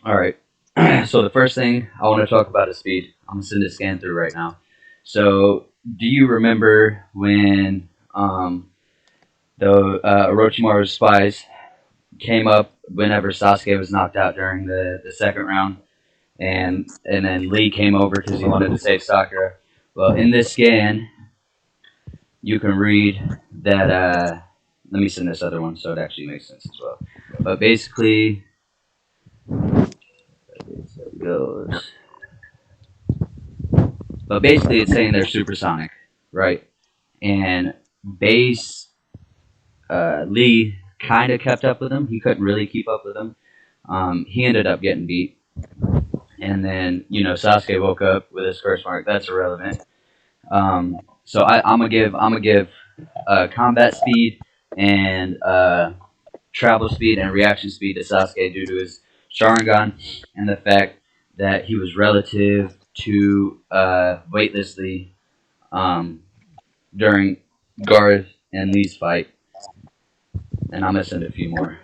All right. So the first thing I want to talk about is speed. I'm gonna send a scan through right now. So do you remember when the Orochimaru's spies came up whenever Sasuke was knocked out during the second round, and then Lee came over because he wanted to save Sakura. Well, in this scan, you can read that. Let me send this other one so it actually makes sense as well. But basically, it goes. But basically, it's saying they're supersonic, right? And base Lee kind of kept up with him. He couldn't really keep up with him. He ended up getting beat, and then Sasuke woke up with his curse mark. That's irrelevant. So I'm gonna give combat speed and travel speed and reaction speed to Sasuke due to his Sharingan and the fact that he was relative to weightlessly um, during Garth and Lee's fight. And I'm gonna send a few more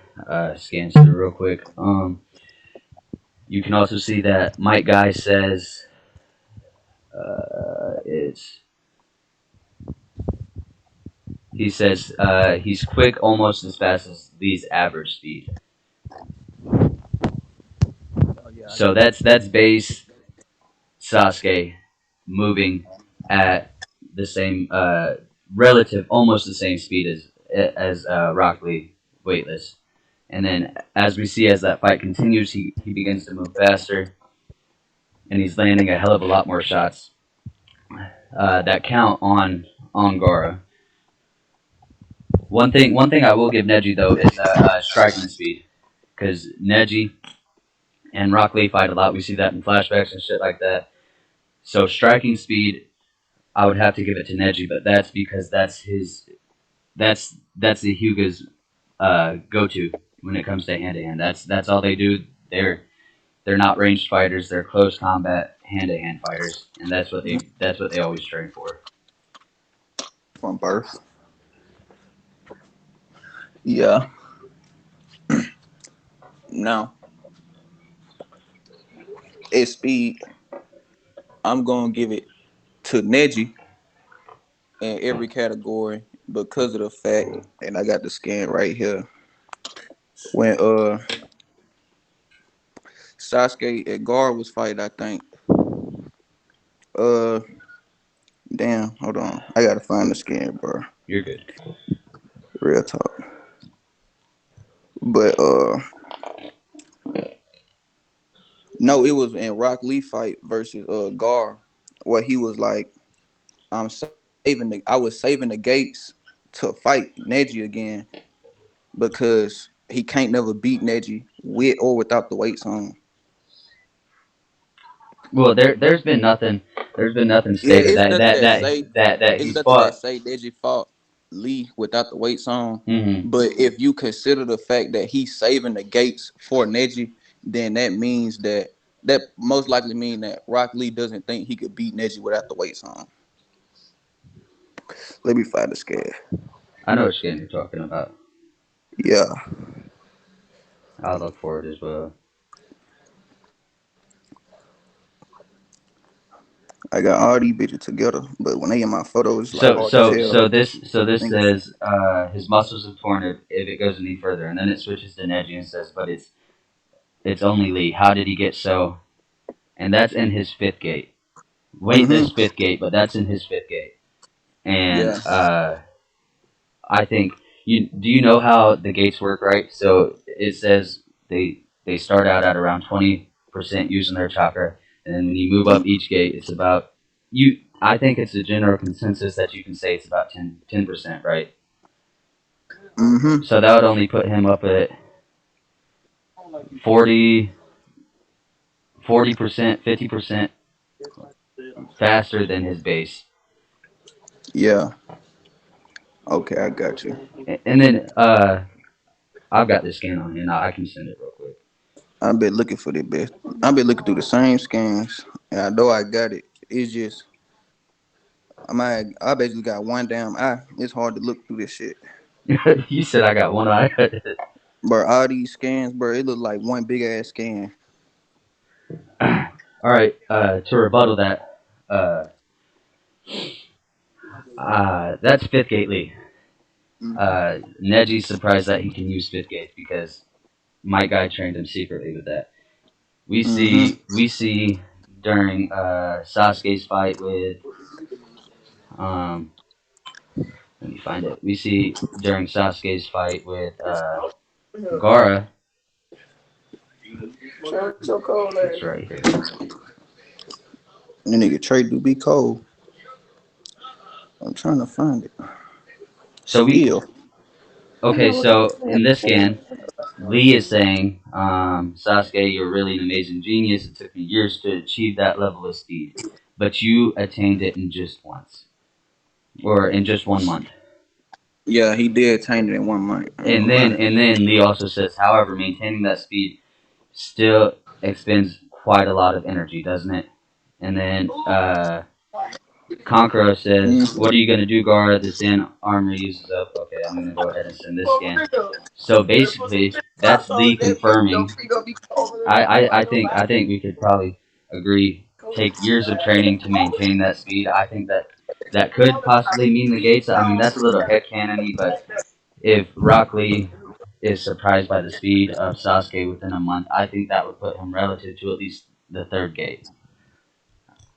scans through real quick. You can also see that Mike Guy says it's he says he's quick almost as fast as Lee's average speed. Oh yeah, I So got you. that's base Sasuke moving at the same relative, almost the same speed as Rock Lee weightless. And then as we see as that fight continues, he begins to move faster, and he's landing a hell of a lot more shots that count on Gora. One thing I will give Neji though is striking speed, because Neji and Rock Lee fight a lot. We see that in flashbacks and shit like that. So striking speed, I would have to give it to Neji, but that's because that's the Hyuga's go to when it comes to hand to hand. That's all they do. They're not ranged fighters. They're close combat hand to hand fighters, and that's what they always train for. from birth. Yeah. Now, at speed, I'm gonna give it to Neji in every category because of the fact, and I got the scan right here. When Sasuke and Gar was fighting, I think. Uh, damn, hold on, I gotta find the scan, bro. You're good. Real talk. But no, it was in Rock Lee fight versus Gar, where he was like, I'm I was saving the gates to fight Neji again because he can't never beat Neji with or without the weights on. Well, there's been nothing Yeah, stated it's that nothing that that that say that that it's he's nothing that fought. say Neji fought Lee without the weights on. Hmm. But if you consider the fact that he's saving the gates for Neji, then that means that most likely mean that Rock Lee doesn't think he could beat Neji without the weights on. Let me find the scale. I know which game you're talking about. Yeah, I'll look for it as well. I got all these bitches together, but when they in my photos, it's like So hard to so tell. so this Fingers. says his muscles have torn if it goes any further, and then it switches to Neji and says, but it's only Lee. How did he get so? And that's in his fifth gate. Weightless Mm-hmm. fifth gate, but that's in his fifth gate. And Yeah. I think you know how the gates work, right? So it says they start out at around 20% using their chakra, and then when you move up each gate, it's about you. I think it's a general consensus that you can say it's about 10%, right? Mm-hmm. So that would only put him up at 40 40%, 50% faster than his base. Yeah. Okay, I got you. And then I've got this scan on here now. I can send it real quick. I've been looking for the best. I've been looking through the same scans, and I know I got it. It's just I basically got one damn eye. It's hard to look through this shit. You said I got one eye. But all these scans, bro, it look like one big ass scan. All right. To rebuttal that, that's fifth gate Lee. Neji's surprised that he can use fifth gate because my guy trained him secretly with that. Mm-hmm. We see during Sasuke's fight with um, let me find it. We see during Sasuke's fight with Gara. It's right here. The nigga Trey do be cold. I'm trying to find it. So we Still. okay. So in this scan, Lee is saying, Sasuke, you're really an amazing genius. It took me years to achieve that level of speed, but you attained it in just once, or in just 1 month. Yeah, he did attain it in 1 month. I ain't And gonna then lie. and then Lee also says, however, maintaining that speed still expends quite a lot of energy, doesn't it? And then Kankuro says, Mm. what are you going to do, Gara? The Sand armor uses up. Okay, I'm going to go ahead and send this scan. So basically, that's Lee confirming. I think we could probably agree. Take years of training to maintain that speed. I think that that could possibly mean the gates. I mean, that's a little headcanony, but if Rock Lee is surprised by the speed of Sasuke within a month, I think that would put him relative to at least the third gate.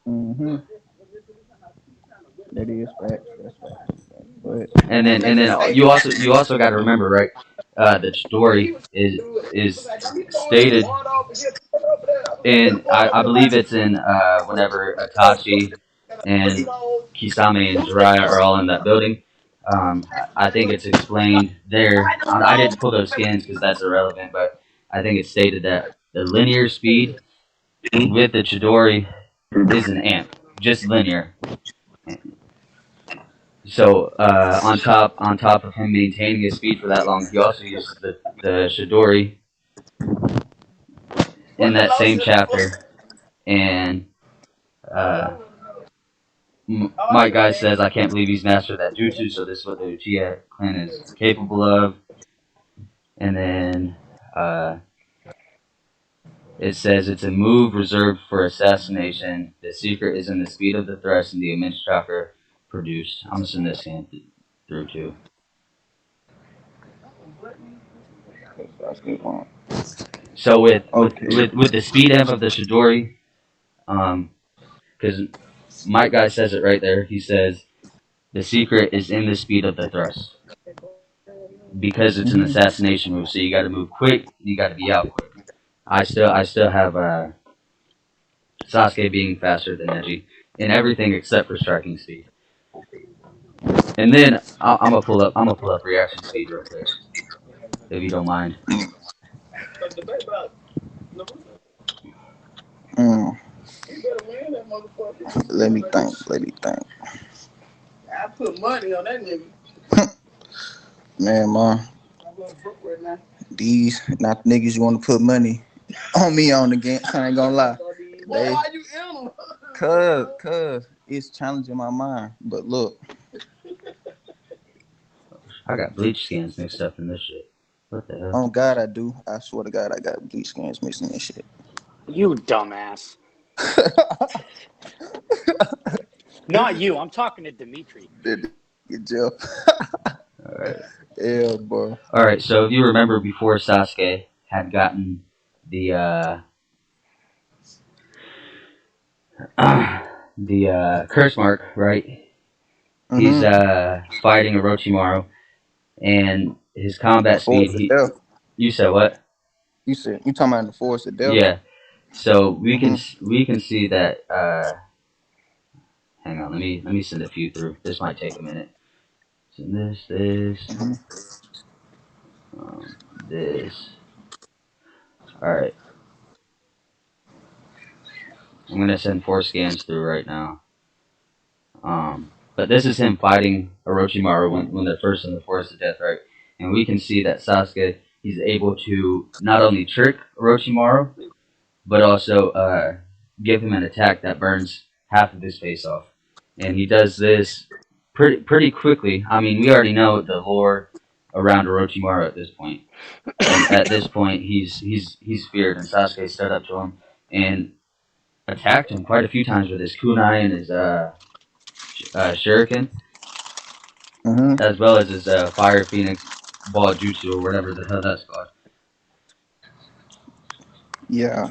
Mm-hmm. That is facts. That's facts. But And then you also got to remember, right? The story is stated in I believe it's in whenever Itachi and Kisame and Jiraiya are all in that building. I think it's explained there. I didn't pull those scans because that's irrelevant, but I think it's stated that the linear speed with the Chidori is an amp, just linear. So on top of him maintaining his speed for that long, he also uses the Chidori in that same chapter. And uh, my guy says, I can't believe he's mastered that jutsu. So this is what the Uchiha clan is capable of. And then it says it's a move reserved for assassination. The secret is in the speed of the thrust and the immense chakra produced. I'm gonna send this hand through too. that's good one. So Okay. with the speed amp of the Chidori, because my guy says it right there. He says the secret is in the speed of the thrust because it's an Mm-hmm. assassination move. So you got to move quick. You got to be out quick. I still have Sasuke being faster than Neji in everything except for striking speed. And then I'm gonna pull up reaction speed real quick if you don't mind. Mm. Let me think. Let me think. Man, these not the niggas you want to put money on me on again. I ain't gonna lie. They, cause it's challenging my mind. But look, I got bleach scans mixed up in this shit. What the hell? on God I do. I swear to God I got bleach scans missing and shit. You dumbass. Not you. I'm talking to Dimitri. Get Jeff. All right. Yeah, bro. All right. So if you remember before Sasuke had gotten the curse mark, right? He's Mm-hmm. fighting Orochimaru, and his The combat speed. force of He, death. you said what? You said you talking about the force of death? Yeah. So Mm-hmm. we can see that. Hang on, let me send a few through. This might take a minute. Send Mm-hmm. this. All right, I'm gonna send 4 scans through right now. But this is him fighting Orochimaru when they're first in the Forest of Death, right? And we can see that Sasuke he's able to not only trick Orochimaru but also give him an attack that burns half of his face off. And he does this pretty quickly. I mean, we already know the lore around Orochimaru at this point. And at this point, he's feared, and Sasuke stood up to him. And attacked him quite a few times with his kunai and his shuriken, Mm-hmm. as well as his fire phoenix ball jutsu or whatever the hell that's called. Yeah.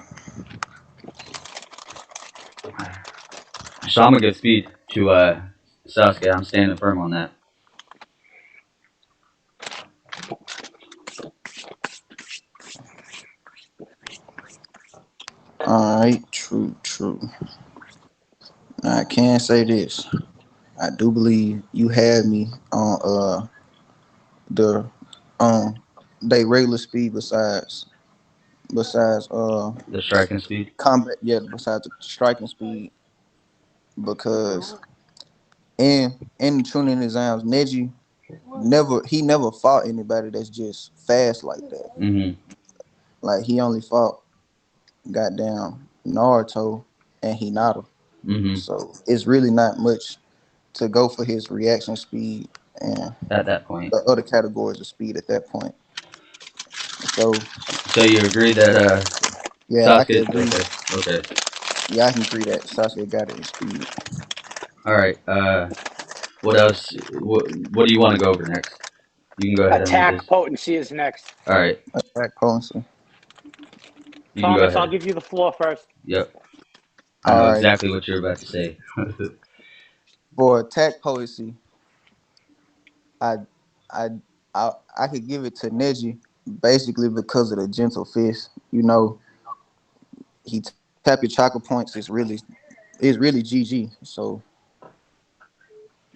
So I'm gonna give speed to Sasuke. I'm standing firm on that. All right. True. True. Now, I can say this. I do believe you had me on the they regular speed besides The striking speed. combat, yeah, besides the striking speed, because in the Chunin exams never fought anybody that's just fast like that. Mm-hmm. Like he only fought goddamn Naruto and Hinata. Mm-hmm. So it's really not much to go for his reaction speed and At that point. the other categories of speed at that point. So So you agree that yeah, I can Sasuke? agree. Okay. Okay. Yeah, I can agree that Sasuke got it in speed. All right. What else? What do you want to go over next? You can go ahead and lead Attack this. potency is next. All right. Attack potency. You can go Thomas, I'll ahead. give you the floor first. Yep. I know All right. exactly what you're about to say. For attack potency, I I I could give it to Neji basically because of the gentle fist. You know, he tap your chakra points. It's really GG. So,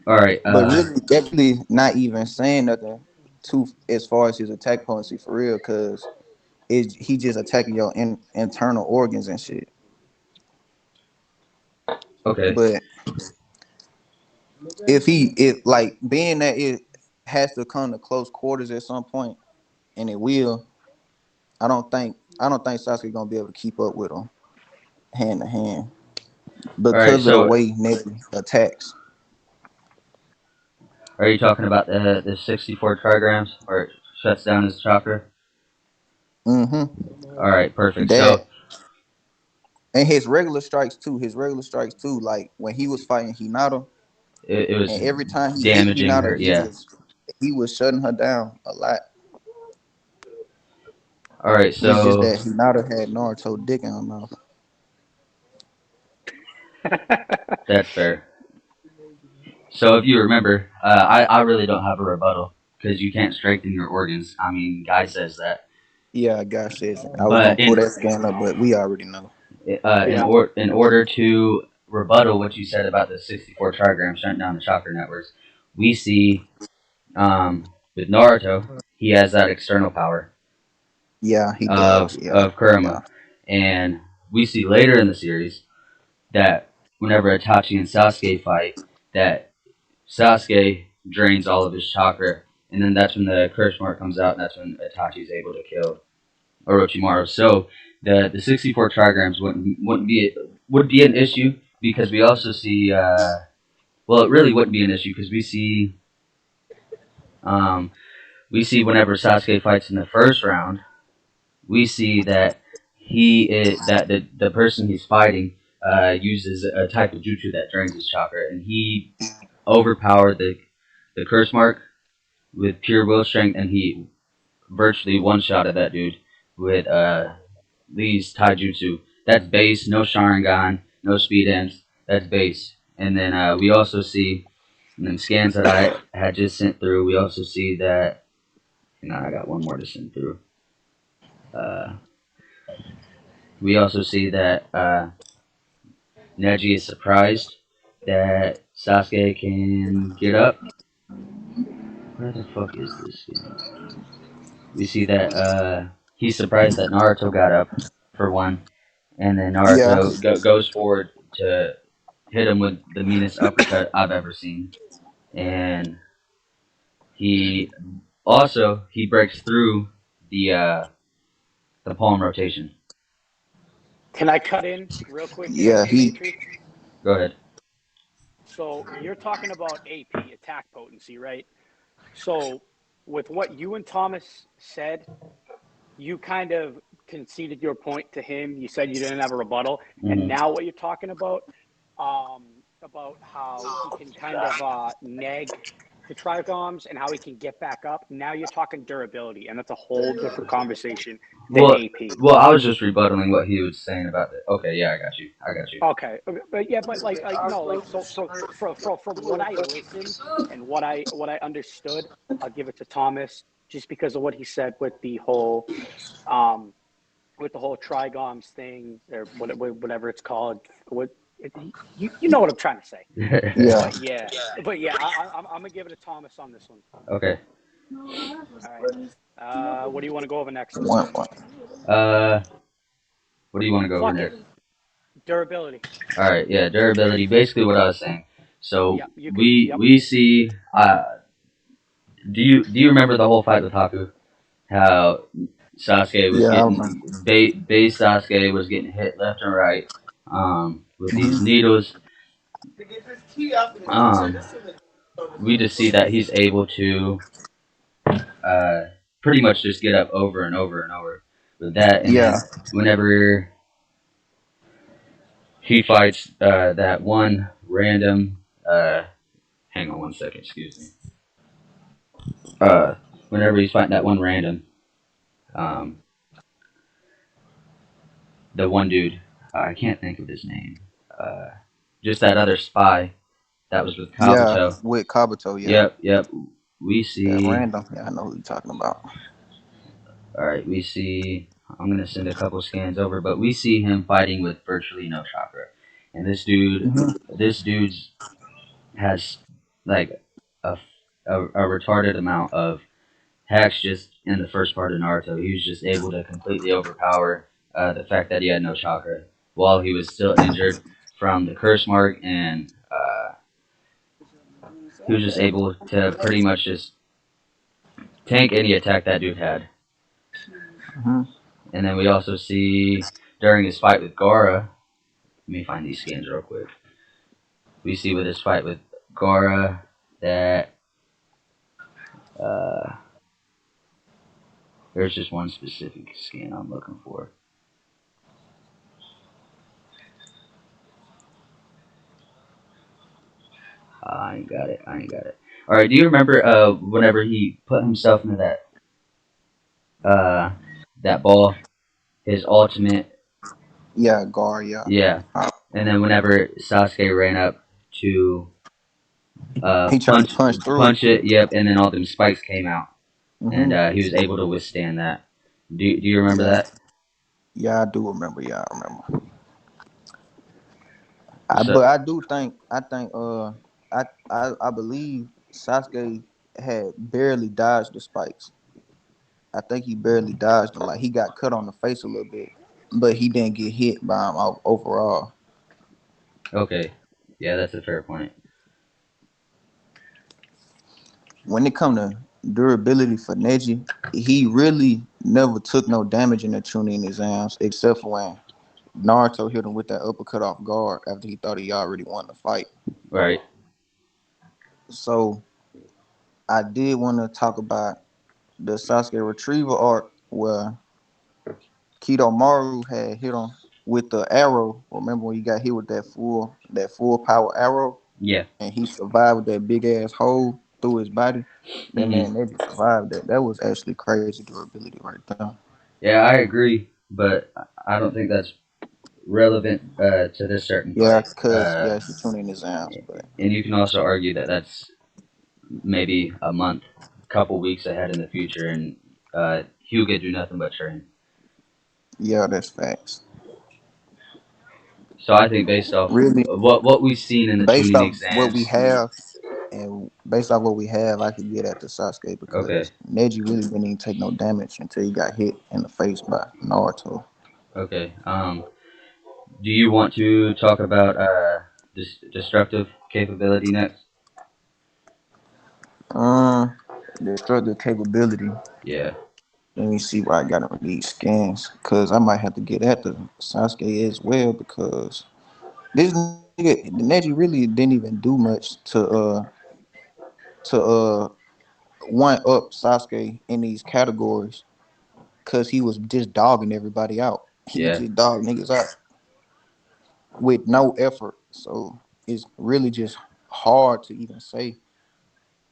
All right. but really, that really not even saying nothing too as far as his attack potency for real, because he just attacking your internal organs and shit. Okay. But if like being that it has to come to close quarters at some point, and it will, I don't think Sasuke gonna be able to keep up with him hand to hand All right. because of the So, way Neji attacks. are you talking about the 64 trigrams where it shuts down his chakra? Mm-hmm. All right. Perfect. That So and his regular strikes too. His regular strikes too. Like when he was fighting Hinata, it was and every time he hit damaging her. Hinata, Yeah. he was shutting her down a lot. All right. It's just So that Hinata had Naruto dick in her mouth. that's fair. So if you remember, I really don't have a rebuttal because you can't strengthen your organs. I mean, Guy says that. Yeah, God says it. I was gonna But pull that scan up, but we already know. Yeah. in order to rebuttal what you said about the 64 trigrams shutting down the chakra networks, we see with Naruto he has that external power Yeah, he does. Yeah, of Kurama, yeah, and we see later in the series that whenever Itachi and Sasuke fight, that Sasuke drains all of his chakra, and then that's when the curse mark comes out, and that's when Itachi is able to kill Orochimaru. So the 64 trigrams would be an issue because we also see well, it really wouldn't be an issue because um, we see whenever Sasuke fights in the first round, we see that the person he's fighting uses a type of jutsu that drains his chakra, and he overpowered the curse mark with pure will strength, and he virtually one shot at that dude with Lee's taijutsu. That's base, no Sharingan, no speed ends. That's base. And then we also see in the scans that I had just sent through. We also see that. And I got one more to send through. Uh, we also see that Neji is surprised that Sasuke can get up. Where the fuck is this scan? We see that he's surprised that Naruto got up for one, and then yeah, Naruto goes forward to hit him with the meanest uppercut I've ever seen, and he he breaks through the palm rotation. Can I cut in real quick there, yeah. Dimitri? Go ahead. So you're talking about AP, attack potency, right? So with what you and Thomas said, you kind of conceded your point to him. You said you didn't have a rebuttal, and Hmm. now what you're talking about how he can kind of neg the trigoms and how he can get back up. Now you're talking durability, and that's a whole different conversation than Well, AP. well, I was just rebuttaling what he was saying about it. Okay, yeah, I got you. I got you. Okay, but yeah, but like no, like so from what I listened and what I understood, I'll give it to Thomas just because of what he said um with the whole trigoms thing or whatever it's called. What you know what I'm trying to say. Yeah. But yeah, I'm gonna give it to Thomas on this one. Okay. All right. What do you want to go over next? One. Uh, what do you want to go over Fuck it. next? Durability. All right, yeah, durability. Basically, what I was saying. So Yep. You could. we Yep. we see. Do you remember the whole fight with Haku? How Sasuke was Yeah, I getting remember. base Sasuke was getting hit left and right with these Hmm. needles. Um, we just see that he's able to uh, pretty much just get up over and over and over with that, and Yeah. then whenever he fights that one random hang on one second, excuse me. Uh, whenever he's fighting that one random, um, the one dude, I can't think of his name. Uh, just that other spy that was with Yeah, Kabuto. with Kabuto, yeah. Yep, yep. We Yeah, see. random. Yeah, I know who you're talking about. All right, we see. I'm gonna send a couple scans over, but we see him fighting with virtually no chakra, and Hmm. this dude's has like a, a retarded amount of hacks just in the first part of Naruto. He was just able to completely overpower the fact that he had no chakra while he was still injured from the curse mark, and he was just able to pretty much just tank any attack that dude had. Hmm. And then we also see during his fight with Gaara. Let me find these scans real quick. We see with his fight with Gaara that uh, there's just one specific scan I'm looking for. I ain't got it. I ain't got it. All right. Do you remember whenever he put himself into uh that ball, his ultimate? Yeah, Gar, yeah. Yeah. And then whenever Sasuke ran up to He tried to punch punch through it. punch it, yep, and then all them spikes came out, and Hmm. he was able to withstand that. Do you remember Yeah. that? Yeah, I do remember. Yeah, I remember. So But I believe Sasuke had barely dodged the spikes. I think he barely dodged them. Like he got cut on the face a little bit, but he didn't get hit by him overall. okay, yeah, that's a fair point. When it come to durability for Neji, he really never took no damage in the Chunin exams, except for when Naruto hit him with that uppercut off guard after he thought he already won the fight. Right. So I did want to talk about the Sasuke retrieval arc where Kido had hit him with the arrow. Remember when he got hit with that full power arrow Yeah. and he survived that big ass hole through his body? That Hmm. man Neji survived that. That was actually crazy durability right there. Yeah, I agree, but I don't think that's relevant to this certain Yeah, fight. cause yeah, she tuned in his arms, but And you can also argue that that's maybe a month, couple weeks ahead in the future, and Hyuga do nothing but train. yeah, that's facts. So I think based off Really, what we've seen in the based tuning off what we exams, have, and based off what we have, I could get at the Sasuke okay, because Neji really didn't even take no damage until he got hit in the face by Naruto. okay. Do you want to talk about destructive capability next? Um, destructive capability. Yeah. Let me see what I got on these scans, cause I might have to get at the Sasuke as well because this nigga Neji really didn't even do much to one up Sasuke in these categories. because he was just dogging everybody out. He Yeah. just dogged niggas out with no effort. So it's really just hard to even say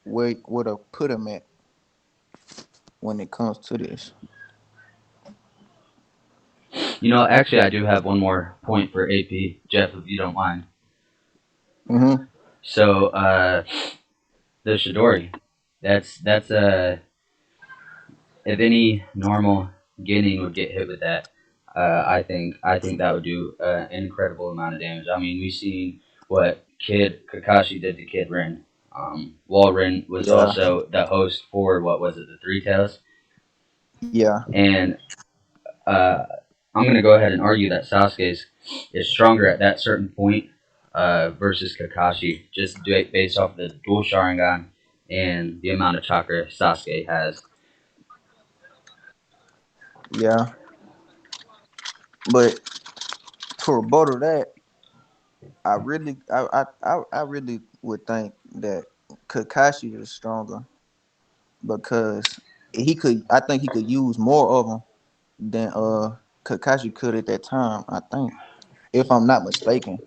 where to put him at when it comes to this. Actually, I do have one more point for AP, Jeff, if you don't mind. Mm-hmm. So, the Shidori. That's if any normal Genin would get hit with that, I think that would do an incredible amount of damage. I mean, we've seen what Kid Kakashi did to Kid Rin. Walrin was Yeah, also the host for what was it, the Three Tails, yeah, and uh, I'm gonna go ahead and argue that Sasuke's is stronger at that certain point versus Kakashi, just based off the dual Sharingan and the amount of chakra Sasuke has. yeah. But to rebuttal that, I really would think that Kakashi is stronger because he could. I think he could use more of them than Kakashi could at that time. I think, if I'm not mistaken.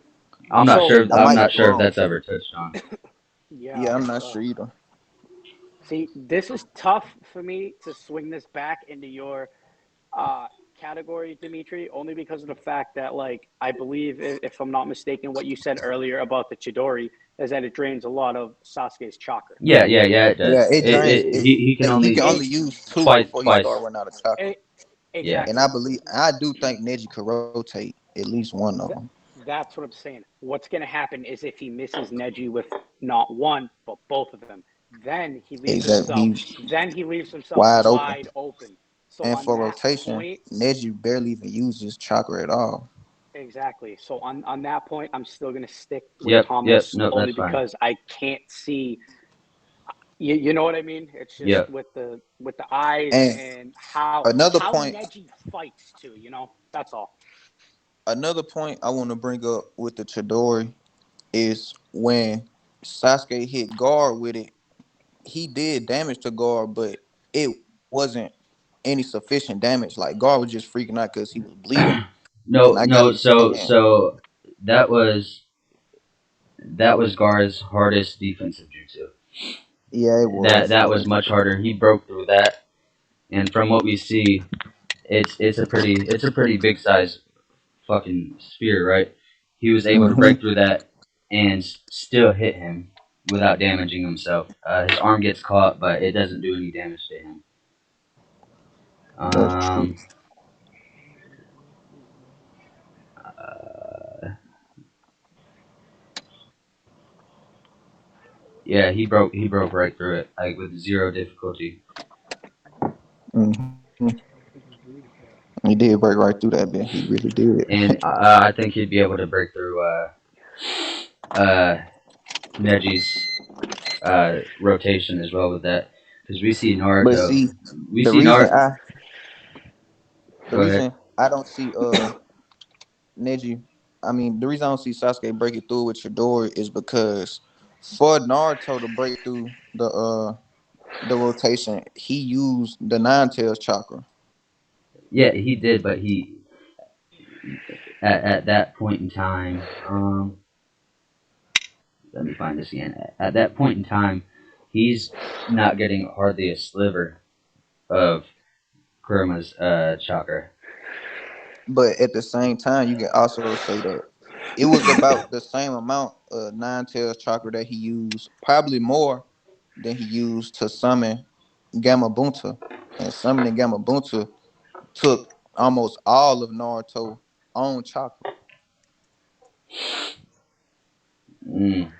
I'm not So sure. I I'm might not be sure if wrong. that's ever touched on. yeah, Yeah, I'm not sure either. see, this is tough for me to swing this back into your uh category, Dimitri, only because of the fact that, like, I believe, if I'm not mistaken, what you said earlier about the Chidori is that it drains a lot of Sasuke's chakra. Yeah, yeah, yeah. It Yeah, does. it drains. He can He only can It, only use two twice before he twice. start running out of chakra. it Yeah. And exactly. I do think Neji could rotate at least one of Th- them. that's what I'm saying. What's going to happen is if he misses Neji with not one but both of them, then he leaves Exactly, himself. he's Then he leaves himself wide open. wide open. So And on for that rotation, point, Neji barely even uses chakra at all. exactly. So on that point, I'm still going to stick with Yep. Yep. Thomas No, only that's fine. because I can't see. You know what I mean? It's just Yep. with the eyes And and how another how point, Neji fights too. That's all. another point I want to bring up with the Chidori is when Sasuke hit guard with it, he did damage to guard, but it wasn't any sufficient damage. Like guard was just freaking out because he was bleeding, and No, I gotta no. be So, saying, so that was that was Gar's hardest defensive jutsu. yeah, it was. That was much harder. He broke through that, and from what we see, it's a pretty big size fucking spear, right? He was able to Hmm. break through that and still hit him without damaging himself. His arm gets caught, but it doesn't do any damage to him. That's true. Um, uh, yeah, he broke right through it, like with zero difficulty. Hmm. He did break right through that bit. He really did. And I think he'd be able to break through uh, Neji's rotation as well with that, because we see But Naruto. see, We the see reason Naruto. I the Go ahead. reason I don't see Neji, I mean the reason I don't see Sasuke break it through with Chidori is because for Naruto to break through the rotation, he used the nine tails chakra. Yeah, he did, but he at that point in time. Let me find this again. At that point in time, he's not getting hardly a sliver of Kuruma's chakra. But at the same time, you can also say that it was about the same amount of nine tails chakra that he used, probably more than he used to summon Gamma Bunta. And summoning Gamma Bunta took almost all of Naruto own chakra. Mm.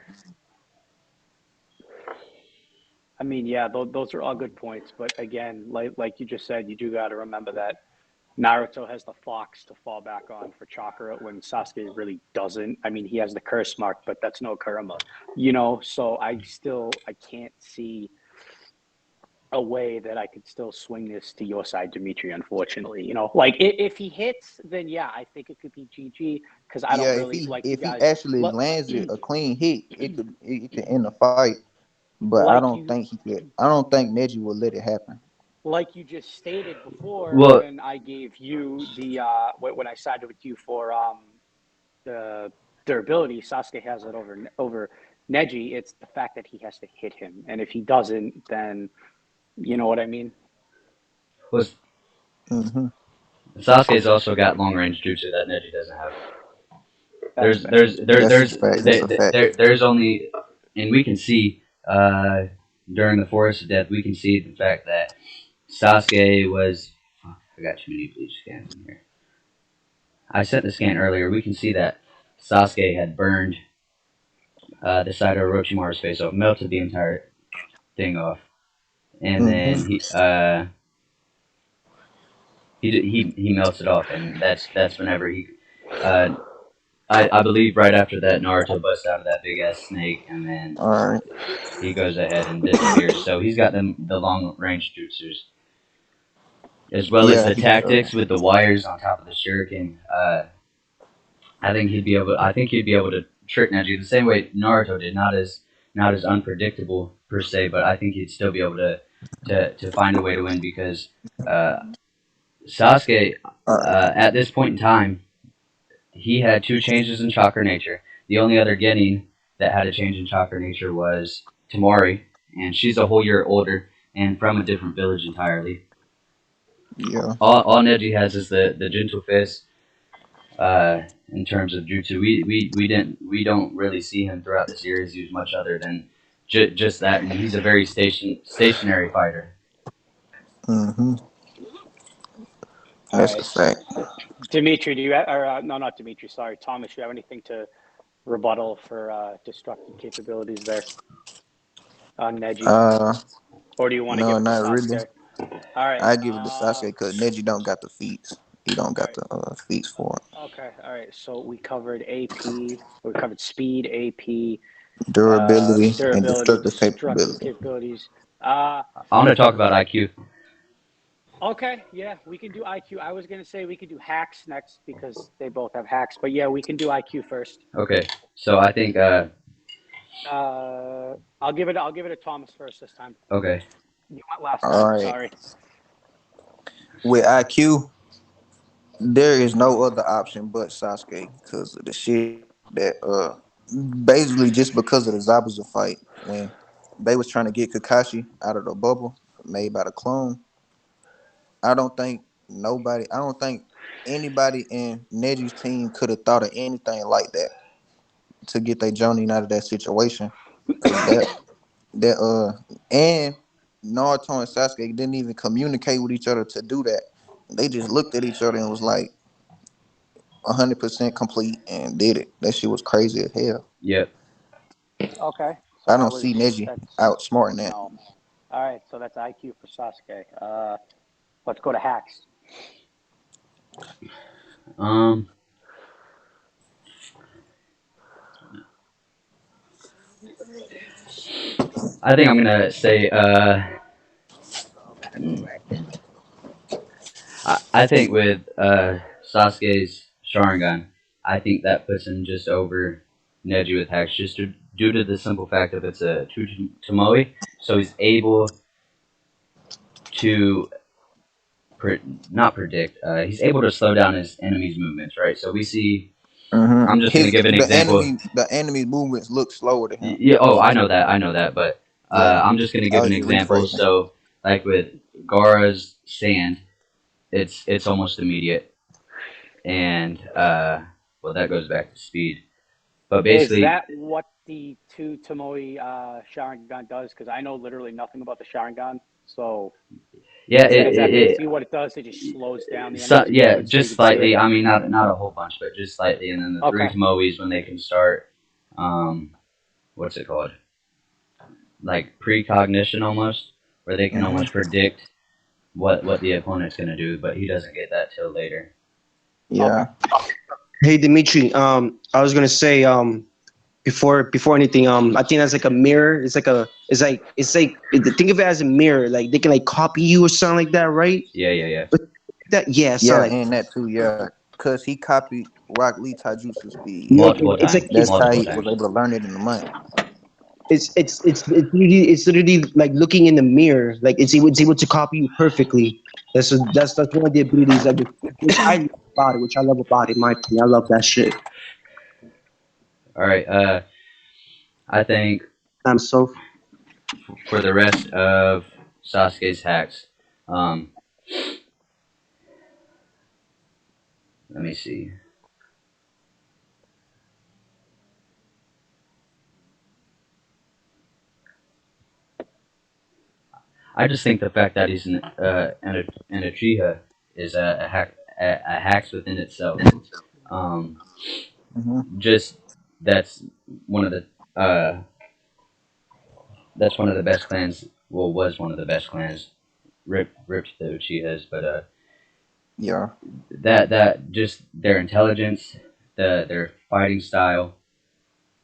I mean, yeah, those are all good points. But again, like you just said, you do got to remember that Naruto has the fox to fall back on for chakra when Sasuke really doesn't. I mean, he has the curse mark, but that's no karma, So I can't see a way that I could still swing this to your side, Dimitri. Unfortunately, like if he hits, then yeah, I think it could be GG because I don't Yeah, really like you if he guys. actually lands it a clean hit, it could end the fight. But I Like don't you think he could. I don't think Neji will let it happen. like you just stated before, Well, when I gave you the when I sided with you for the durability, Sasuke has it over Neji. It's the fact that he has to hit him, and if he doesn't, then you know what I mean. was Hmm. Sasuke's also got long range jutsu that Neji doesn't have. That's fair. That's a fact. That's a fact. There's only, and we can see during the Forest of Death, we can see the fact that Sasuke was. Fuck, I got too many bleach scans in here. I sent the scan earlier. We can see that Sasuke had burned the side of Orochimaru's face off, melted the entire thing off, and Hmm. then he melts it off, and that's whenever he. Uh, I believe right after that Naruto busts out of that big ass snake, and then All right. he goes ahead and disappears. So he's got the long range jutsus, as well as Yeah, the he tactics with the wires on top of the shuriken. I think he'd be able. I think he'd be able to trick Neji the same way Naruto did. Not as unpredictable per se, but I think he'd still be able to find a way to win because uh, Sasuke all right. at this point in time he had two changes in chakra nature. The only other Genin that had a change in chakra nature was Tamari, and she's a whole year older and from a different village entirely. Yeah. All Neji has is the gentle fist. In terms of jutsu, we don't really see him throughout the series use much other than just that, and he's a very stationary fighter. Hmm. All That's a right, so fact. Dimitri, do you have, or no, not Dimitri, sorry, Thomas, do you have anything to rebuttal for destructive capabilities there on Neji, Uh, or do you want to give no, it to not really. Sasuke? All right, I give it to Sasuke because Neji don't got the feats. He don't all got right, the feats for it. okay, all right. So we covered AP, we covered speed, AP, Durability and durability, destructive destructive capability. capabilities. Uh, I want to talk about IQ. okay, yeah, we can do IQ. I was gonna say we could do hacks next because they both have hacks, but yeah, we can do IQ first. Okay, so I think I'll give it to Thomas first this time. okay, You went last All time. right. Sorry. With IQ, there is no other option but Sasuke because of the shit that basically just because of the Zabuza fight when they was trying to get Kakashi out of the bubble made by the clone. I don't think anybody in Neji's team could have thought of anything like that to get their Jonin out of that situation. Cause that and Naruto and Sasuke didn't even communicate with each other to do that. They just looked at each other and was like 100% complete and did it. That shit was crazy as hell. yep. Okay, so I that don't see was Neji that's outsmarting that. no. All right, so that's IQ for Sasuke. Let's go to hacks. Um, I think I'm gonna say I think with Sasuke's Sharingan, I think that puts him just over Neji with hacks, due to the simple fact that it's a true Tomoe, so he's able to pre- not predict. He's able to slow down his enemy's movements, right? So we see. I'm just gonna His give an example. the enemy movements look slower to him. Yeah. Oh, I know that, but Yeah, I'm just gonna I give was an just example. rephrasing. So, like with Gara's sand, it's almost immediate, and well, that goes back to speed. But Is basically, that what the two Tomoe Sharingan does? Because I know literally nothing about the Sharingan. So yeah, is that basically what it does? It just slows down the so, enemy's yeah, movement so you just can see it. slightly. I mean, not a whole bunch, but just slightly. And then the three Okay. Tomoes when they can start, um, what's it called? Like precognition almost, where they can Hmm. almost predict what the opponent's gonna do, but he doesn't get that till later. Okay. Yeah. Hey Dimitri, I was gonna say, before anything, I think that's like a mirror. It's like think of it as a mirror. Like they can like copy you or something like that, right? Yeah. But that yeah, Yeah, something like and that too, yeah. Cause he copied Rock Lee Taijutsu speed. yep. Multiple It's like times, That's it's how multiple he was times. able to learn it in a month. it's literally like looking in the mirror. Like it's able to copy you perfectly. That's one of the abilities of it, which I love about it. In my opinion, I love that shit. All right. I think So for the rest of Sasuke's hacks, um, let me see. I just think the fact that he's an Uchiha is a hacks within itself. Um, Hmm. just that's one of the that's one of the best clans. Well, was one of the best clans. Ripped the Uchihas, but Yeah. that just their intelligence, their fighting style,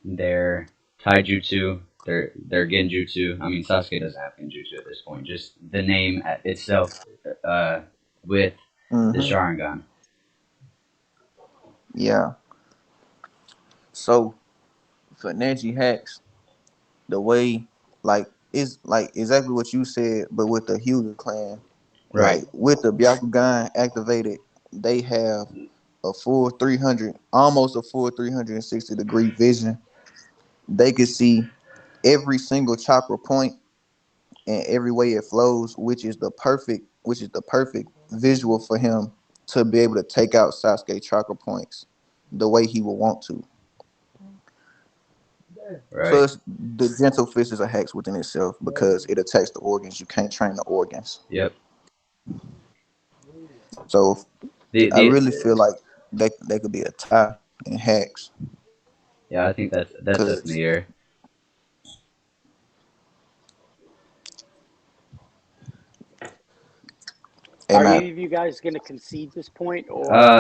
their taijutsu, their genjutsu. I mean, Sasuke doesn't have genjutsu at this point. Just the name itself, uh, with the Hmm. Sharingan. Yeah. So for Neji hacks, the way like it's like exactly what you said, but with the Hyuga clan, Right. like with the Byakugan activated, they have a full 300, almost a full 360-degree vision. They could see every single chakra point and every way it flows, which is the perfect visual for him to be able to take out Sasuke chakra points the way he would want to. Right. Plus, the gentle fist is a hex within itself because it attacks the organs. You can't train the organs. Yep. So I The really feel like they could be a tie in hacks. Yeah, I think that's up in Cause the air. hey Are man, any of you guys going to concede this point, or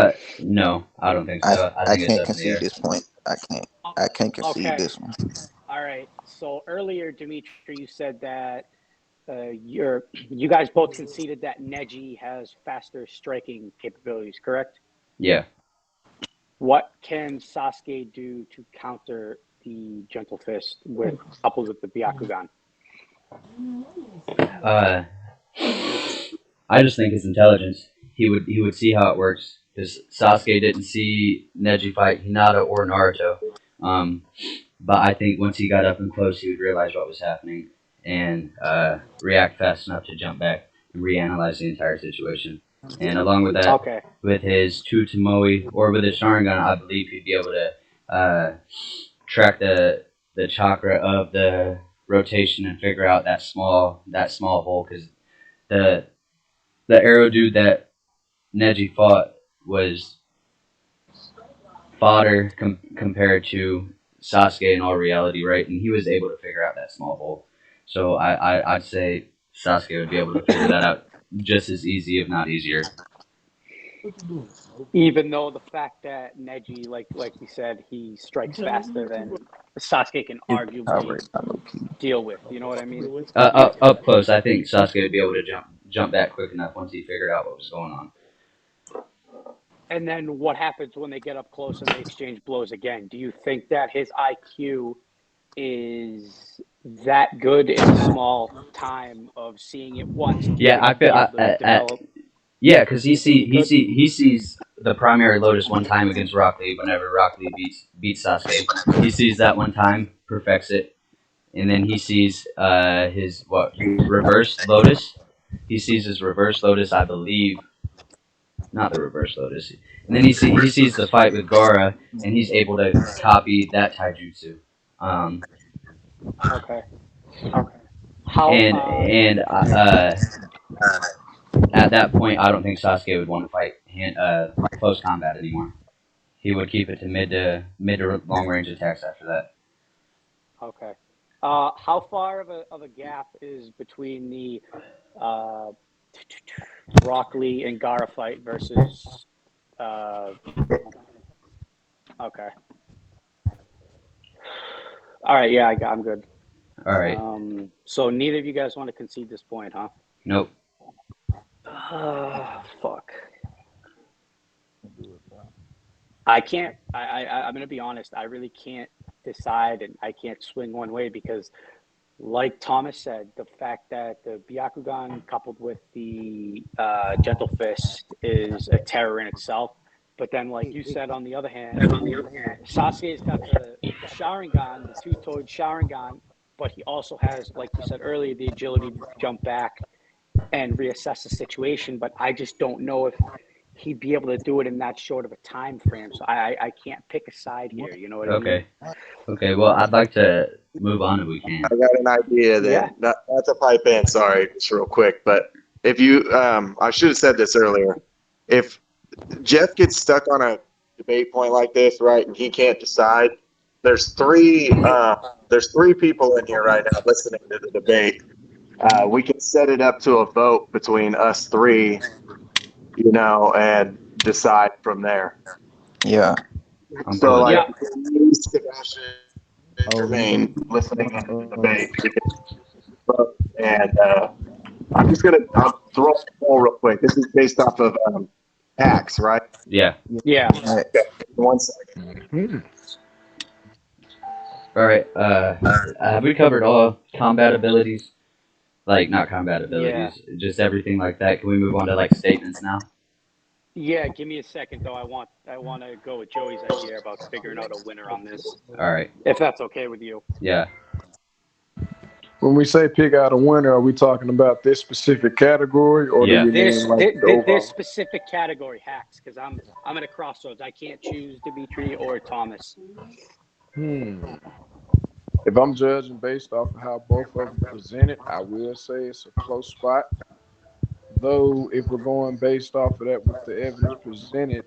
No, I don't think I so. I I think it's can't up in the concede air. this point. oh, I can't concede okay? this one. All right. So earlier, Dimitri, you said that you guys both conceded that Neji has faster striking capabilities, correct? Yeah. What can Sasuke do to counter the Gentle Fist with coupled with the Byakugan? Uh, I just think his intelligence. He would see how it works because Sasuke didn't see Neji fight Hinata or Naruto. Um, but I think once he got up and close, he would realize what was happening and react fast enough to jump back and reanalyze the entire situation. And along with that, Okay. with his two Tomoe or with his Sharingan, I believe he'd be able to track the chakra of the rotation and figure out that small hole because the the arrow dude that Neji fought was fodder compared to Sasuke in all reality, right? And he was able to figure out that small hole. So I'd say Sasuke would be able to figure that out just as easy, if not easier. Even though the fact that Neji, like we said, he strikes faster than Sasuke can It's arguably already low key. deal with. You know what I mean? Up close, I think Sasuke would be able to jump back quick enough once he figured out what was going on. And then what happens when they get up close and they exchange blows again? Do you think that his IQ is that good in a small time of seeing it once? Do you Yeah, think I he'd feel be able to develop? yeah, because Do you think he could? he sees the primary Lotus one time against Rock Lee. Whenever Rock Lee beats Sasuke, he sees that one time, perfects it, and then he sees his reverse Lotus. He sees his reverse Lotus, I believe, not the reverse Lotus, and then he sees the fight with Gara, and he's able to copy that taijutsu. Um, Okay. How? and at that point, I don't think Sasuke would want to fight close combat anymore. He would keep it to mid to long range attacks after that. Okay. How far of a gap is between the uh, Rock Lee and Gara fight versus? Uh, okay. All right. Yeah, I'm good. All right. So neither of you guys want to concede this point, huh? Nope. Fuck. I can't. I'm gonna be honest. I really can't decide and I can't swing one way because, like Thomas said, the fact that the Byakugan coupled with the Gentle Fist is a terror in itself. But then, like you said, on the other hand, Sasuke's got the Sharingan, the two-toed Sharingan, but he also has, like you said earlier, the agility to jump back and reassess the situation. But I just don't know if he'd be able to do it in that short of a time frame. So I can't pick a side here. You know what I mean? Okay. Okay. Well, I'd like to move on if we can. I got an idea Yeah. then. Not to pipe in, sorry, just real quick, but if you, I should have said this earlier. If Jeff gets stuck on a debate point like this, right, and he can't decide, there's three people in here right now listening to the debate. We can set it up to a vote between us three, and decide from there. Yeah. I'm So, cool with like, that. Yeah. Sebastian, Jermaine, listening in to the debate, we can vote, and I'll throw a poll real quick. This is based off of hacks, right? Yeah. Yeah. Right. Okay, 1 second. All right. Have we covered all combat abilities? Like not combat Yeah. abilities, just everything like that. Can we move on to like statements now? Yeah. Give me a second though. I want to go with Joey's idea about figuring out a winner on this, All right. if that's okay with you. Yeah. When we say pick out a winner, are we talking about this specific category, or Yeah. do we This mean like this, the overall? this specific category hacks because I'm at a crossroads. I can't choose Dimitri or Thomas. If I'm judging based off of how both of them presented, I will say it's a close spot. Though, if we're going based off of that with the evidence presented,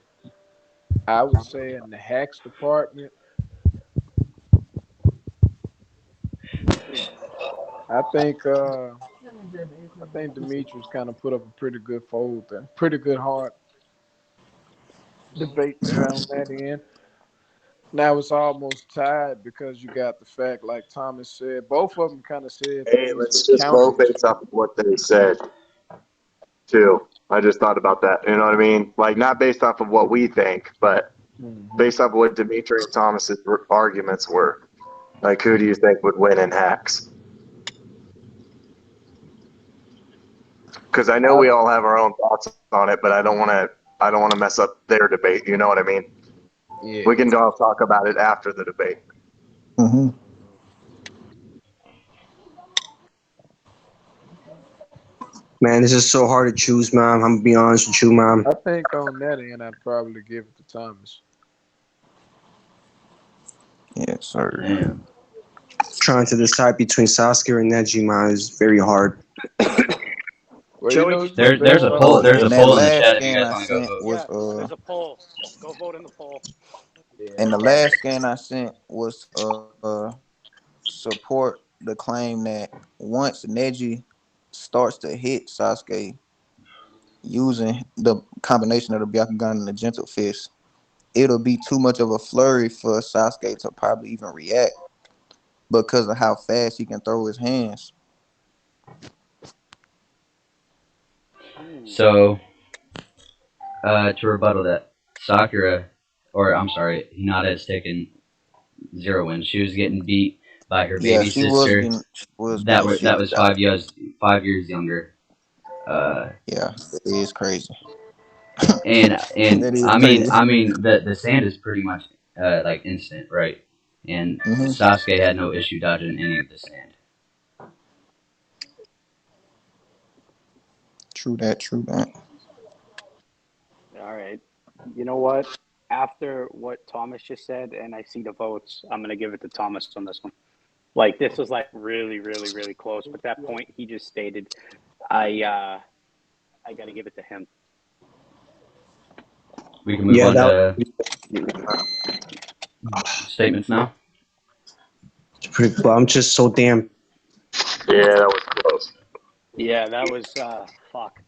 I would say in the hacks department, I think Demetrius kind of put up a pretty good fold there, pretty good hard debate there on that end. Now it's almost tied because you got the fact, like Thomas said, both of them kind of said Hey, things let's that just counted. vote based off of what they said, too. I just thought about that. You know what I mean? Like, not based off of what we think, but based off of what Dimitri and Thomas's arguments were. Like, who do you think would win in hacks? Because I know we all have our own thoughts on it, but I don't want to mess up their debate. You know what I mean? Yeah. We can all talk about it after the debate. Mm-hmm. Man, this is so hard to choose, man. I'm gonna be honest with you, man. I think on that end, I'd probably give it to Thomas. Yes, sir. Damn. Trying to decide between Sasuke and Neji, man, is very hard. Well, Joey, it's There's based a off poll. of There's a And that poll in the last chat if you scan guys I want to go sent vote. was Yeah, there's a poll. Go vote in the poll. and the last scan I sent was support the claim that once Neji starts to hit Sasuke using the combination of the Byakugan and the Gentle Fist, it'll be too much of a flurry for Sasuke to probably even react because of how fast he can throw his hands. So, to rebuttal that, Sakura, or I'm sorry, Hinata has taken 0 wins. She was getting beat by her Yeah, baby sister. she was That getting were that was shifted out. 5 years younger. Yeah, it is crazy. And That is crazy. I mean the sand is pretty much like instant, right? And Mm-hmm. Sasuke had no issue dodging any of the sand. True that. True that. All right. You know what? After what Thomas just said, and I see the votes, I'm gonna give it to Thomas on this one. Like this was like really, really, really close. But that point he just stated, I got to give it to him. We can move Yeah, on that to statements now. was pretty. But I'm just so damn. Yeah, that was close. Yeah, that was fuck.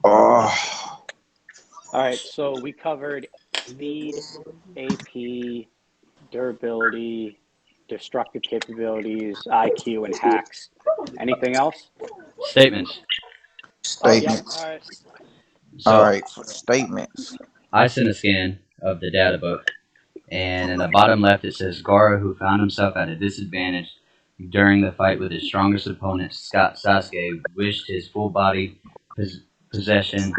Oh, All right, so we covered speed, AP, durability, destructive capabilities, IQ, and hacks. Anything else? Statements. Oh, yep. Statements. All right. So All right, for statements. I sent a scan of the data book, And in the bottom left, it says Gaara, who found himself at a disadvantage during the fight with his strongest opponent, Scott Sasuke, wished his full body possession.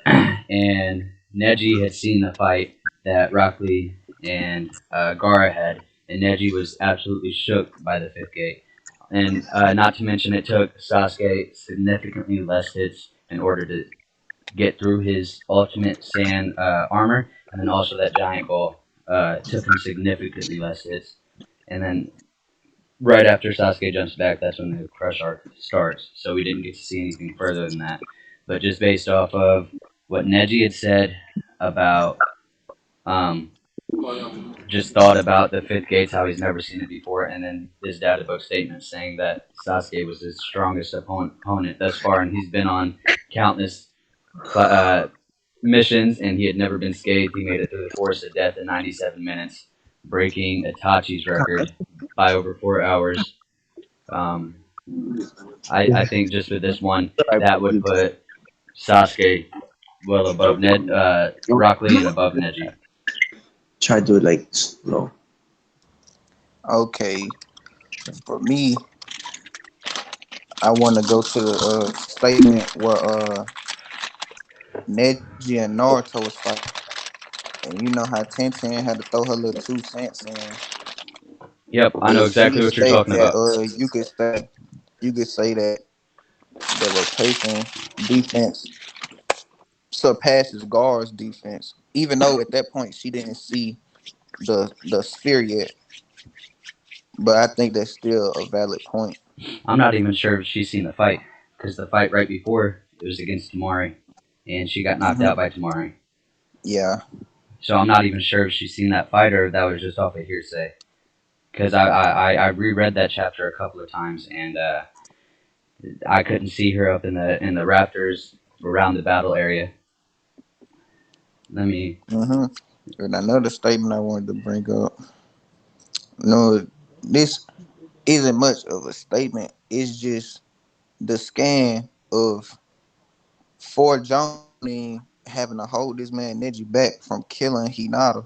And Neji had seen the fight that Rock Lee and Gaara had, and Neji was absolutely shook by the fifth gate. And not to mention, it took Sasuke significantly less hits in order to get through his ultimate sand armor, and then also that giant ball took him significantly less hits. And then right after Sasuke jumps back, that's when the crush arc starts. So we didn't get to see anything further than that. But just based off of what Neji had said about, um, just thought about the fifth gates, how he's never seen it before, and then his data book statement saying that Sasuke was his strongest opponent thus far, and he's been on countless uh, missions, and he had never been scathed. He made it through the forest of death in 97 minutes, breaking Itachi's record by over 4 hours. Um, I think just with this one, that would put Sasuke well above Rock Lee and above Neji. Try to do it like slow. Okay, for me, I want to go to the statement where Neji and Naruto was fighting, and you know how Tenten had to throw her little 2 cents in. Yep, I know If exactly she what you're stated talking that, about. you could say that the rotation defense surpasses Guard's defense, even though at that point she didn't see the sphere yet. But I think that's still a valid point. I'm not even sure if she's seen the fight, because the fight right before it was against Tamari, and she got knocked Hmm. out by Tamari. Yeah. So I'm not even sure if she's seen that fight or if that was just off of hearsay. Because I reread that chapter a couple of times, and I couldn't see her up in the rafters around the battle area. Let me. Hmm. And another statement I wanted to bring up. No, this isn't much of a statement. It's just the scan of for Johnny having to hold this man Neji back from killing Hinata.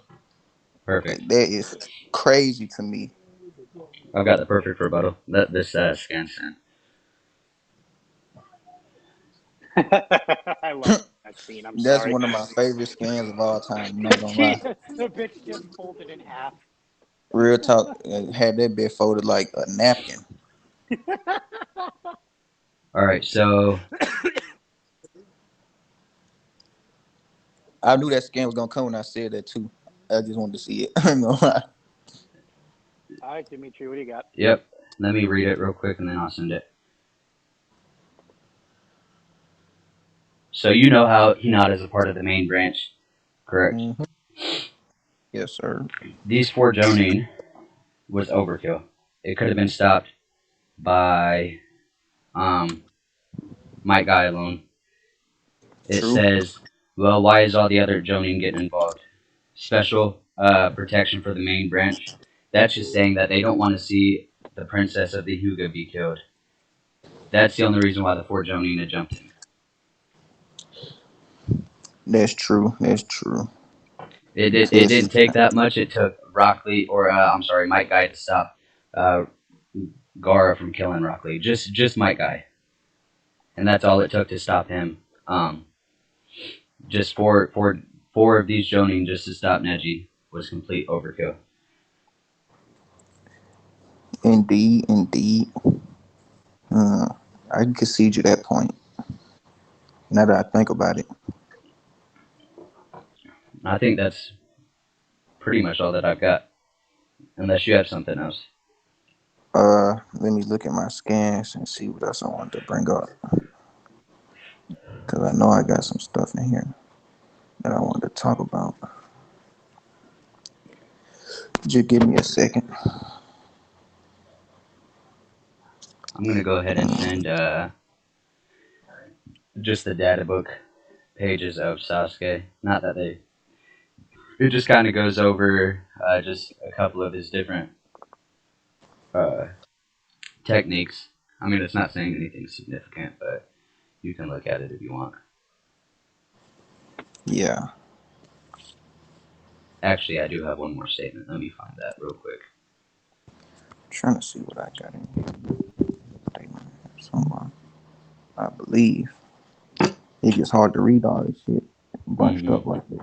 Perfect. Like that is crazy to me. I've got the perfect rebuttal. That this scan sent. I love that scene. I'm That's sorry. one of my favorite scans of all time. I'm not gonna lie. The bitch just folded in half. Real talk, had that bit folded like a napkin. All right, so I knew that scan was gonna come when I said that too. I just wanted to see it. I ain't gonna lie. All right, Dimitri, what do you got? yep. Let me read it real quick and then I'll send it. So you know how Hinata is a part of the main branch, correct? Mhm. Yes, sir. These four Jonin was overkill. It could have been stopped by um, Might Guy alone. It True. says, well, why is all the other Jonin getting involved? Special protection for the main branch. That's just saying that they don't want to see the princess of the Hyuga be killed. That's the only reason why the four Jonin had jumped in. That's true. That's true. It Just didn't take that much. It took Rock Lee, or I'm sorry, Might Guy to stop uh, Gara from killing Rock Lee. Just Might Guy, and that's all it took to stop him. Um, just four of these Jonin just to stop Neji was complete overkill. indeed, indeed. Hmm. I can concede you that point. Now that I think about it. I think that's pretty much all that I've got, unless you have something else. Let me look at my scans and see what else I want to bring up. Cause I know I got some stuff in here that I wanted to talk about. Just give me a second. I'm gonna go ahead and send just the data book pages of Sasuke. Not that they. It just kind of goes over just a couple of his different uh, techniques. I mean, it's not saying anything significant, but you can look at it if you want. Yeah. Actually, I do have one more statement. Let me find that real quick. Trying to see what I got in here. Somewhere, I believe. It gets hard to read all this shit bunched Hmm. up like this.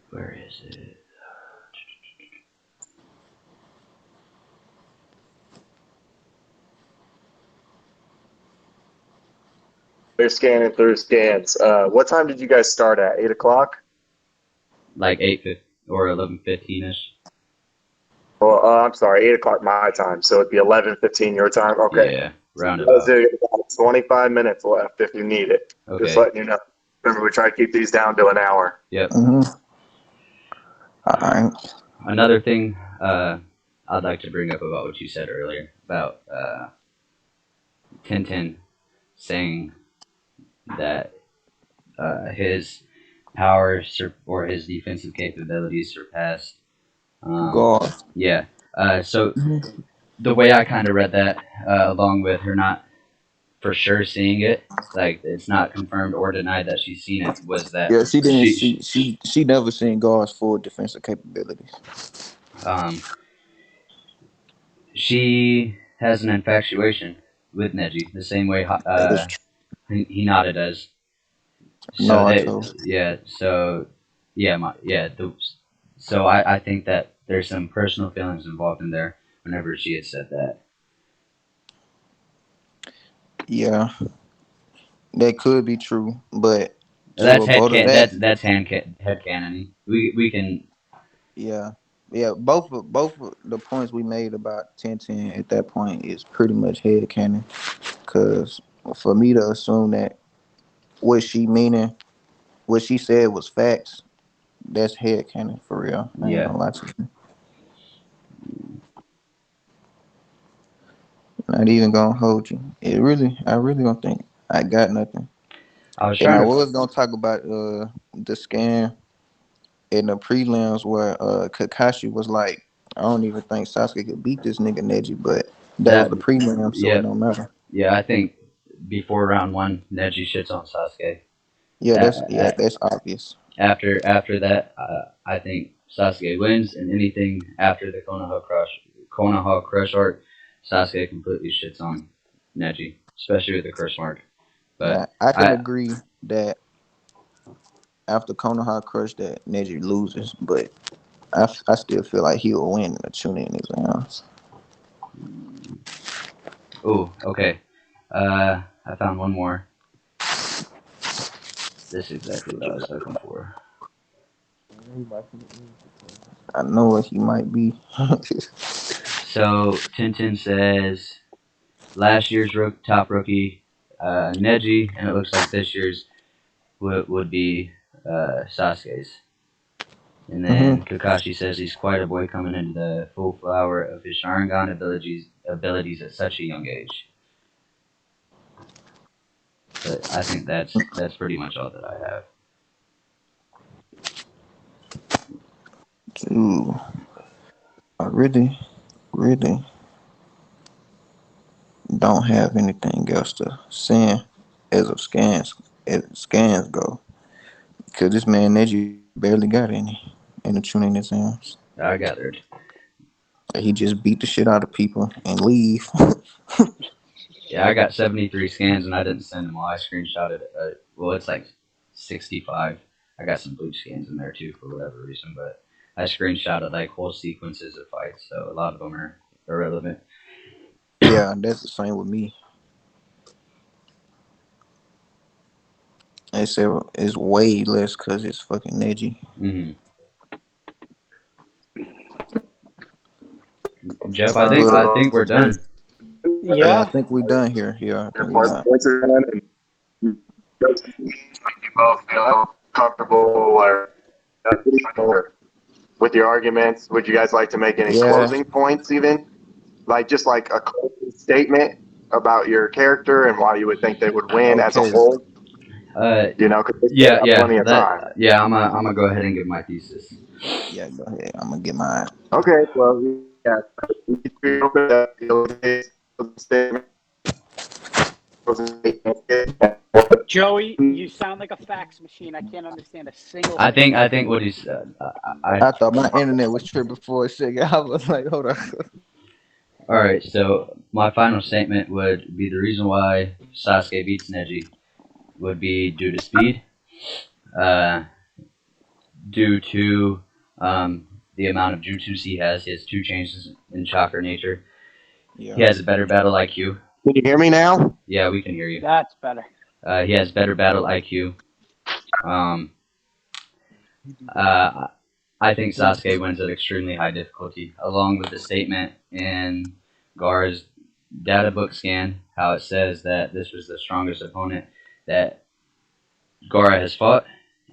Where is it? They're scanning through scans. What time did you guys start at? 8 o'clock? Like 8:50 or 11:15 ish. Well, I'm sorry, 8 o'clock my time. So it'd be 11:15 your time. Okay. Yeah, So you guys roundabout. have about 25 minutes left if you need it. Just Okay. letting you know. Remember, we try to keep these down to an hour. Yep. All right. Another thing I'd like to bring up about what you said earlier about Tintin saying that his power or his defensive capabilities surpassed. God. Yeah. So the way I kind of read that, along with her not for sure seeing it, like it's not confirmed or denied that she's seen it, was that Yeah, she didn't she, see. She never seen God's full defensive capabilities. um, she has an infatuation with Neji, the same way That is true. Hinata does. So they, Naruto. yeah, so yeah, yeah. So I think that there's some personal feelings involved in there. Whenever she had said that, Yeah, that could be true, but to that's rebuttal that, head canoning. We can. yeah, yeah, both of the points we made about 1010 at that point is pretty much head canon. Cause for me to assume that what she meaning, what she said was facts, that's head canon for real. I ain't Yeah, gonna lie to you. Not even gonna hold you. I really don't think I got nothing. I was And I trying to. was gonna talk about the scan in the prelims where Kakashi was like, I don't even think Sasuke could beat this nigga Neji, but that was That the prelim, so it yeah, don't matter. yeah. I think before round one, Neji shits on Sasuke. Yeah, that's obvious. After that, I think Sasuke wins, and anything after the Konoha Crush arc, Sasuke completely shits on Neji, especially with the curse mark. Now But I can I agree that after Konoha Crush that Neji loses, but I still feel like he'll win in the Chunin exams. oh okay, I found one more. This is exactly what I was looking for. I know what he might be. So Tintin says last year's top rookie Neji, and it looks like this year's would be Sasuke's. And hmm then Kakashi says he's quite a boy coming into the full flower of his Sharingan abilities at such a young age. But I think that's pretty much all that I have. Ooh, I really don't have anything else to say as scans go. Cause this man Neji barely got any in the tuning exams. I gathered. He just beat the shit out of people and leave. Yeah, I got 73 scans and I didn't send them all. I screenshotted. Well, it's like 65. I got some bleach scans in there too for whatever reason, but I screenshotted like whole sequences of fights, so a lot of them are irrelevant. Yeah, that's the same with me. They say it's way less cause it's fucking Neji. Hmm. Jeff, I think we're There's done. Yeah, I Yeah. think we done here. Yeah, I think we points done. are done, and you both feel comfortable or with your arguments. Would you guys like to make any Yeah. closing points, even like just like a closing statement about your character and why you would think they would win as a Okay. whole? Uh, Because we still yeah, have yeah, plenty of time. I'm gonna go ahead and give my thesis. Yeah, go ahead. I'm gonna get mine. Okay, well, yeah. Statement. Joey, you sound like a fax machine. I can't understand a single I thing. think what he's I thought my internet was tripping for a second. I was like, hold on. all right. So my final statement would be the reason why Sasuke beats Neji would be due to speed, uh, due to the amount of jutsus he has. He has two changes in chakra nature. Yeah. He has a better battle IQ. Can you hear me now? Yeah, we can hear you. That's better. He has better battle IQ. Um, uh, I think Sasuke wins at extremely high difficulty, along with the statement in Gar's data book scan, how it says that this was the strongest opponent that Gara has fought,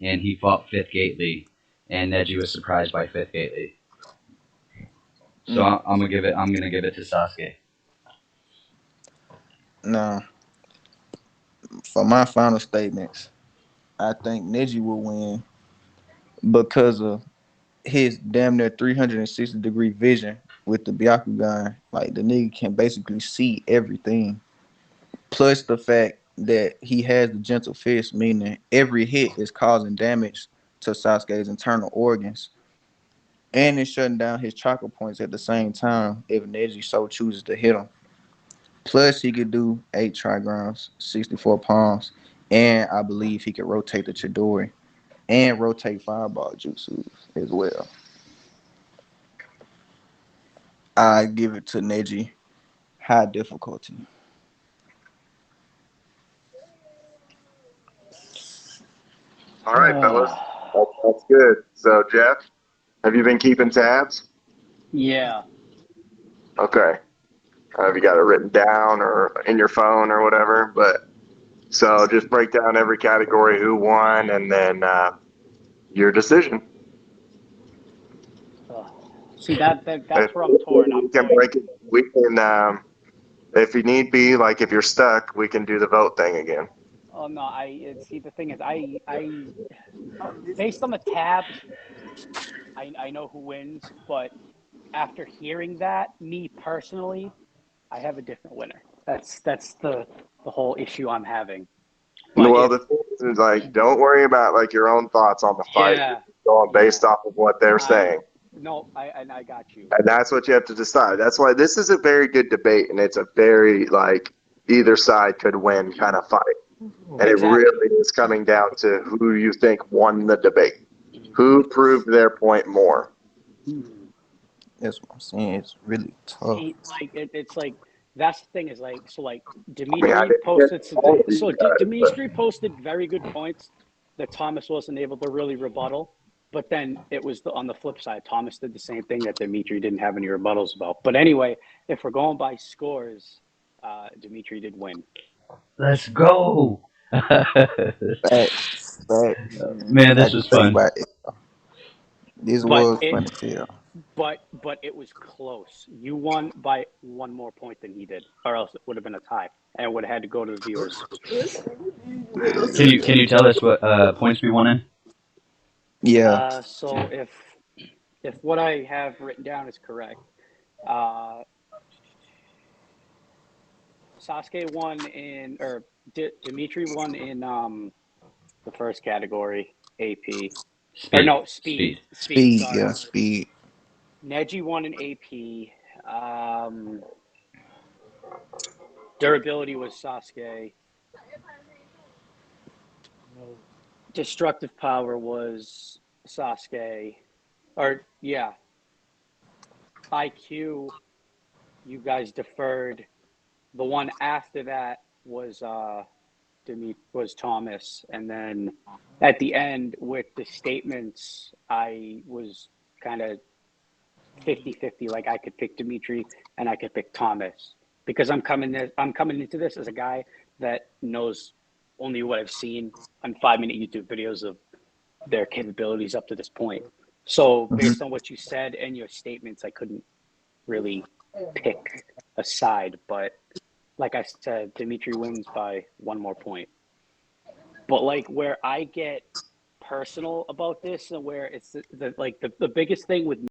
and he fought Fifth Gate Lee, and Neji was surprised by Fifth Gate Lee. So I'm gonna give it to Sasuke. Nah. For my final statements, I think Neji will win because of his damn near 360-degree vision with the Byakugan. Like the nigga can basically see everything. Plus the fact that he has the gentle fist, meaning every hit is causing damage to Sasuke's internal organs. And it's shutting down his chakra points at the same time if Neji so chooses to hit him. Plus he could do 8 trigrams, 64 palms, and I believe he could rotate the Chidori and rotate fireball jutsu as well. I give it to Neji. High difficulty. All right, fellas. That's good. So, Jeff, have you been keeping tabs? Yeah. Okay. Have you got it written down or in your phone or whatever? But so just break down every category, who won, and then your decision. See that's If where I'm torn. we can break it. We can, if you need be, like if you're stuck, we can do the vote thing again. Oh no, see the thing is I based on the tabs, I know who wins, but after hearing that, me personally, I have a different winner. That's the whole issue I'm having. But Well, if the thing is, like, don't worry about like your own thoughts on the fight. yeah, Going based off of what they're saying. I got you. And that's what you have to decide. That's why this is a very good debate, and it's a very like either side could win kind of fight. And Exactly. it really is coming down to who you think won the debate, who proved their point more. That's what I'm saying. It's really tough. See, like it's like that's the thing is like so like I Dimitri didn't posted get all these so guys, Dimitri posted very good points that Thomas wasn't able to really rebuttal. But then it was on the flip side. Thomas did the same thing that Dimitri didn't have any rebuttals about. But anyway, if we're going by scores, Dimitri did win. Let's go. Facts. Man, I this was just think fun. about it. This But was fun as hell. but it was close. You won by one more point than he did, or else it would have been a tie, and it would have had to go to the viewers. Can you tell us what points we won in? Yeah. So if what I have written down is correct, Sasuke won in, or Dimitri won in the first category, AP. Speed. Or no, speed. Speed, Sorry. yeah, speed. Neji won in AP. Durability was Sasuke. Destructive power was Sasuke. Or yeah. IQ, you guys deferred. The one after that was Thomas, and then at the end with the statements, I was kind of 50-50. Like I could pick Dimitri and I could pick Thomas because I'm coming into this as a guy that knows only what I've seen on 5-minute YouTube videos of their capabilities up to this point. So based on what you said and your statements, I couldn't really pick a side, but like I said, Dimitri wins by one more point. But like where I get personal about this and where it's the biggest thing with